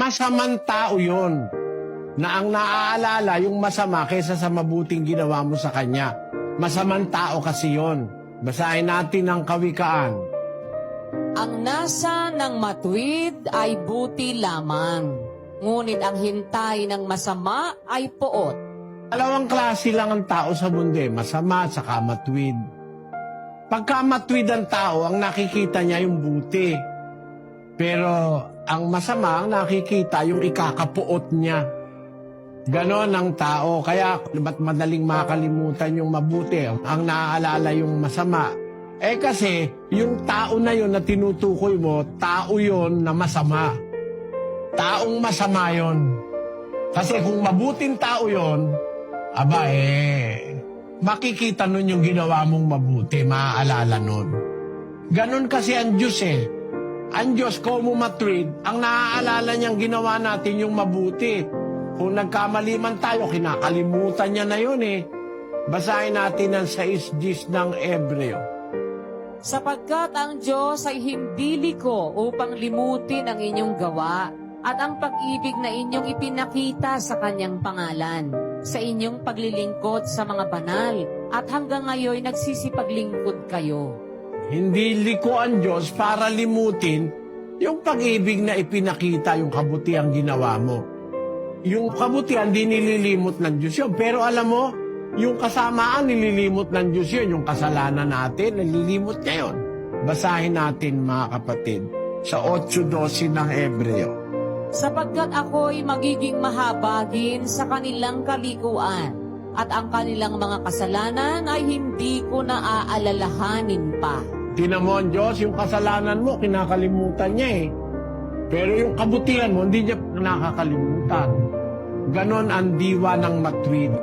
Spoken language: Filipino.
masamang tao yon na ang naaalala yung masama kaysa sa mabuting ginawa mo sa kanya. Masamang tao kasi yon. Basahin natin ang Kawikaan. Ang nasa ng matuwid ay buti lamang, ngunit ang hintay ng masama ay poot. Dalawang klase lang ang tao sa mundo, masama at saka matuwid. Pagka matuwid ang tao, ang nakikita niya yung buti. Pero ang masama, ang nakikita yung ikakapuot niya. Ganon ang tao. Kaya ba't madaling makalimutan yung mabuti? Ang naaalala yung masama. Kasi yung tao na yon na tinutukoy mo, tao yon na masama. Taong masama yon. Kasi kung mabuting tao yon, makikita nun yung ginawa mong mabuti, maaalala nun. Ganon kasi ang Diyos Ang Diyos, como matuwid, ang naaalala niyang ginawa natin yung mabuti. Kung nagkamali man tayo, kinakalimutan niya na yun Basahin natin ang 6:10 ng Hebreo. Sapagkat ang Diyos ay hindi liko upang limutin ang inyong gawa at ang pag-ibig na inyong ipinakita sa kanyang pangalan, sa inyong paglilingkod sa mga banal, at hanggang ngayon nagsisipaglingkod kayo. Hindi liko ang Diyos para limutin yung pag-ibig na ipinakita, yung kabutiang ginawa mo. Yung kabutihan, di nililimot ng Diyos yun. Pero alam mo, yung kasamaan, nililimot ng Diyos yun. Yung kasalanan natin, nililimot niya yun. Basahin natin, mga kapatid, sa 8:12 ng Hebreo. Sapagkat ako'y magiging mahabagin sa kanilang kalikuan, at ang kanilang mga kasalanan ay hindi ko na aalalahanin pa. Tinan mo ang Diyos, yung kasalanan mo, kinakalimutan niya Pero yung kabutihan mo, hindi niya nakakalimutan. Ganon ang diwa ng matuwid.